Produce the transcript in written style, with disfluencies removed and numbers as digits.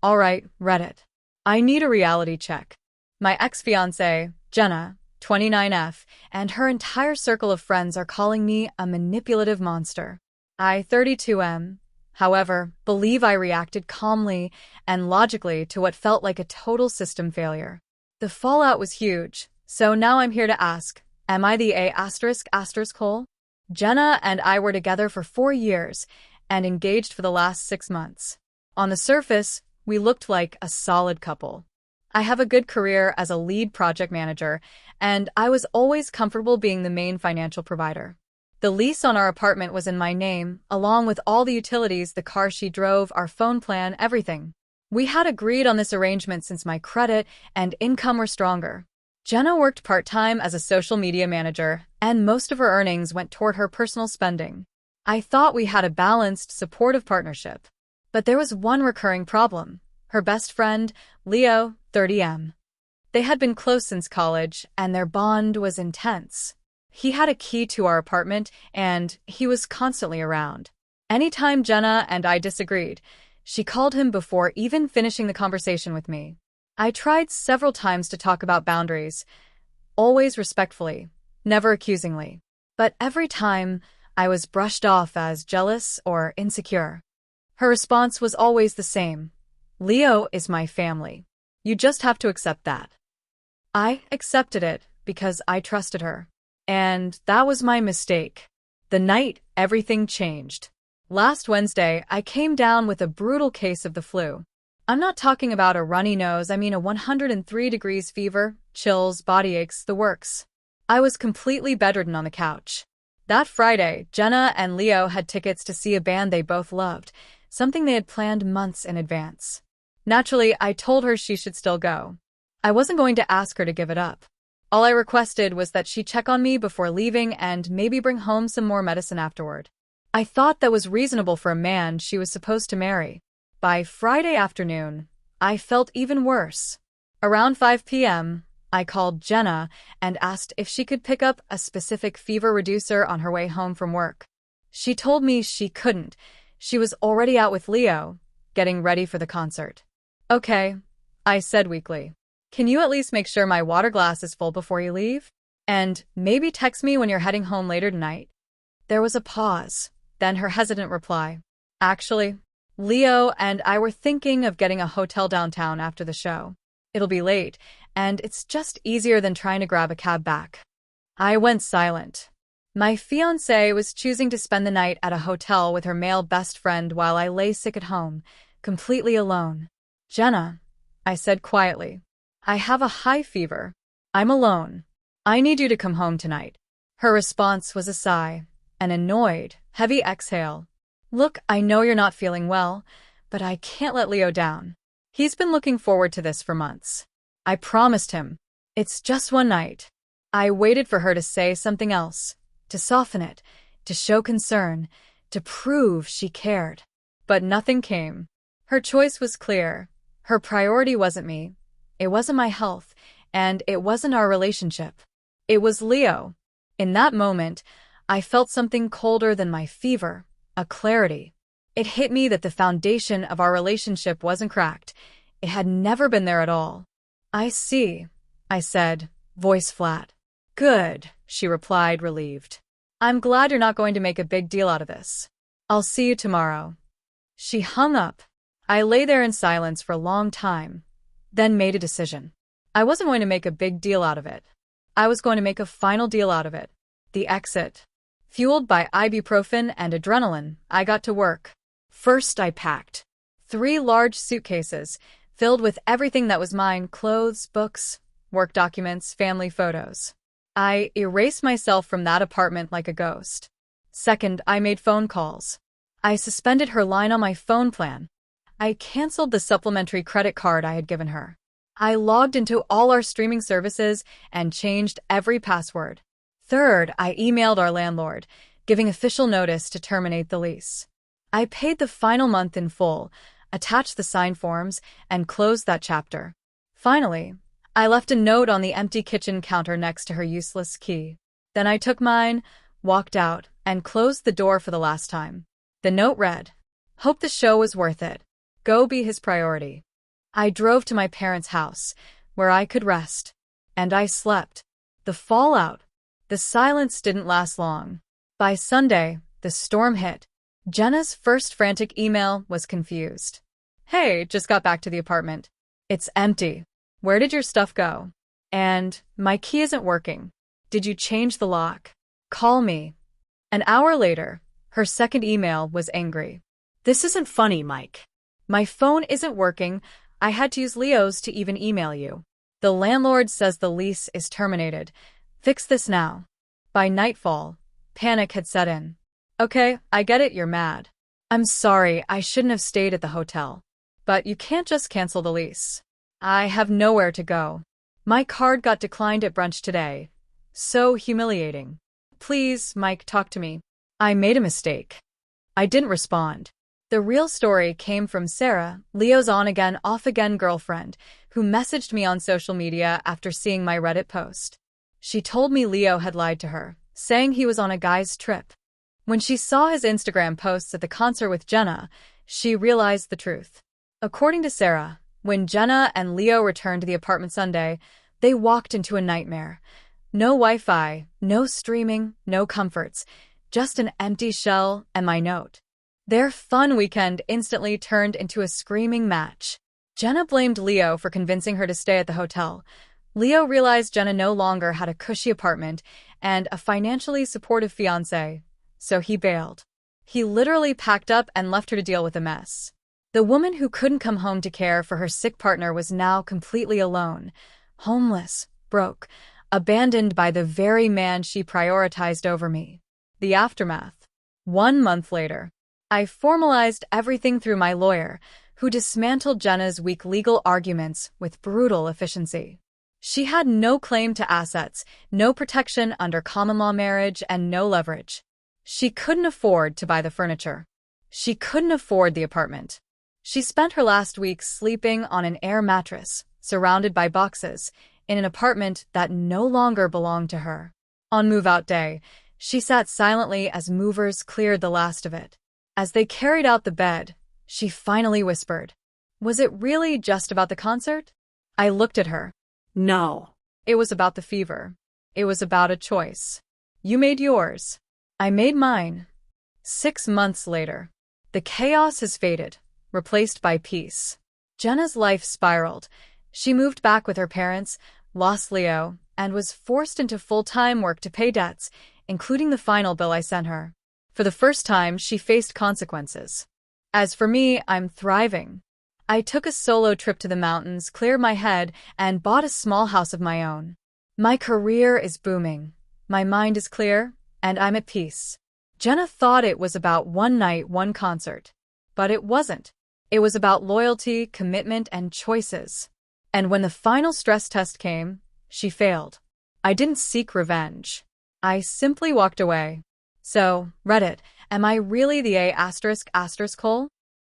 Alright, Reddit. I need a reality check. My ex-fiancée, Jenna, 29F, and her entire circle of friends are calling me a manipulative monster. I, 32M, however, believe I reacted calmly and logically to what felt like a total system failure. The fallout was huge, so now I'm here to ask, am I the A***** hole? Jenna and I were together for 4 years and engaged for the last 6 months. On the surface, we looked like a solid couple. I have a good career as a lead project manager, and I was always comfortable being the main financial provider. The lease on our apartment was in my name, along with all the utilities, the car she drove, our phone plan, everything. We had agreed on this arrangement since my credit and income were stronger. Jenna worked part-time as a social media manager, and most of her earnings went toward her personal spending. I thought we had a balanced, supportive partnership. But there was one recurring problem. Her best friend, Leo, 30M. They had been close since college, and their bond was intense. He had a key to our apartment, and he was constantly around. Anytime Jenna and I disagreed, she called him before even finishing the conversation with me. I tried several times to talk about boundaries, always respectfully, never accusingly. But every time, I was brushed off as jealous or insecure. Her response was always the same. Leo is my family. You just have to accept that. I accepted it because I trusted her. And that was my mistake. The night everything changed. Last Wednesday, I came down with a brutal case of the flu. I'm not talking about a runny nose, I mean a 103 degrees fever, chills, body aches, the works. I was completely bedridden on the couch. That Friday, Jenna and Leo had tickets to see a band they both loved, something they had planned months in advance. Naturally, I told her she should still go. I wasn't going to ask her to give it up. All I requested was that she check on me before leaving and maybe bring home some more medicine afterward. I thought that was reasonable for a man she was supposed to marry. By Friday afternoon, I felt even worse. Around 5 p.m., I called Jenna and asked if she could pick up a specific fever reducer on her way home from work. She told me she couldn't. She was already out with Leo, getting ready for the concert. Okay, I said weakly. Can you at least make sure my water glass is full before you leave? And maybe text me when you're heading home later tonight. There was a pause, then her hesitant reply. Actually, Leo and I were thinking of getting a hotel downtown after the show. It'll be late, and it's just easier than trying to grab a cab back. I went silent. My fiancé was choosing to spend the night at a hotel with her male best friend while I lay sick at home, completely alone. Jenna, I said quietly, I have a high fever. I'm alone. I need you to come home tonight. Her response was a sigh, an annoyed, heavy exhale. Look, I know you're not feeling well, but I can't let Leo down. He's been looking forward to this for months. I promised him. It's just one night. I waited for her to say something else, to soften it, to show concern, to prove she cared. But nothing came. Her choice was clear. Her priority wasn't me. It wasn't my health, and it wasn't our relationship. It was Leo. In that moment, I felt something colder than my fever, a clarity. It hit me that the foundation of our relationship wasn't cracked. It had never been there at all. I see, I said, voice flat. Good, she replied, relieved. I'm glad you're not going to make a big deal out of this. I'll see you tomorrow. She hung up. I lay there in silence for a long time, then made a decision. I wasn't going to make a big deal out of it. I was going to make a final deal out of it. The exit. Fueled by ibuprofen and adrenaline, I got to work. First, I packed 3 large suitcases filled with everything that was mine: clothes, books, work documents, family photos. I erased myself from that apartment like a ghost. Second, I made phone calls. I suspended her line on my phone plan. I canceled the supplementary credit card I had given her. I logged into all our streaming services and changed every password. Third, I emailed our landlord, giving official notice to terminate the lease. I paid the final month in full, attached the signed forms, and closed that chapter. Finally, I left a note on the empty kitchen counter next to her useless key. Then I took mine, walked out, and closed the door for the last time. The note read, "Hope the show was worth it. Go be his priority." I drove to my parents' house, where I could rest. And I slept. The fallout. The silence didn't last long. By Sunday, the storm hit. Jenna's first frantic email was confused. Hey, just got back to the apartment. It's empty. Where did your stuff go? And, my key isn't working. Did you change the lock? Call me. An hour later, her second email was angry. This isn't funny, Mike. My phone isn't working. I had to use Leo's to even email you. The landlord says the lease is terminated. Fix this now. By nightfall, panic had set in. Okay, I get it, you're mad. I'm sorry, I shouldn't have stayed at the hotel. But you can't just cancel the lease. I have nowhere to go. My card got declined at brunch today. So humiliating. Please, Mike, talk to me. I made a mistake. I didn't respond. The real story came from Sarah, Leo's on-again, off-again girlfriend, who messaged me on social media after seeing my Reddit post. She told me Leo had lied to her, saying he was on a guy's trip. When she saw his Instagram posts at the concert with Jenna, she realized the truth. According to Sarah, when Jenna and Leo returned to the apartment Sunday, they walked into a nightmare. No Wi-Fi, no streaming, no comforts, just an empty shell and my note. Their fun weekend instantly turned into a screaming match. Jenna blamed Leo for convincing her to stay at the hotel. Leo realized Jenna no longer had a cushy apartment and a financially supportive fiancé, so he bailed. He literally packed up and left her to deal with the mess. The woman who couldn't come home to care for her sick partner was now completely alone, homeless, broke, abandoned by the very man she prioritized over me. The aftermath. 1 month later, I formalized everything through my lawyer, who dismantled Jenna's weak legal arguments with brutal efficiency. She had no claim to assets, no protection under common law marriage, and no leverage. She couldn't afford to buy the furniture. She couldn't afford the apartment. She spent her last week sleeping on an air mattress, surrounded by boxes, in an apartment that no longer belonged to her. On move-out day, she sat silently as movers cleared the last of it. As they carried out the bed, she finally whispered, "Was it really just about the concert?" I looked at her. No. It was about the fever. It was about a choice. You made yours. I made mine. 6 months later, the chaos has faded, replaced by peace. Jenna's life spiraled. She moved back with her parents, lost Leo, and was forced into full-time work to pay debts, including the final bill I sent her. For the first time, she faced consequences. As for me, I'm thriving. I took a solo trip to the mountains, cleared my head, and bought a small house of my own. My career is booming. My mind is clear, and I'm at peace. Jenna thought it was about one night, one concert. But it wasn't. It was about loyalty, commitment, and choices. And when the final stress test came, she failed. I didn't seek revenge. I simply walked away. So, Reddit, am I really the A*****?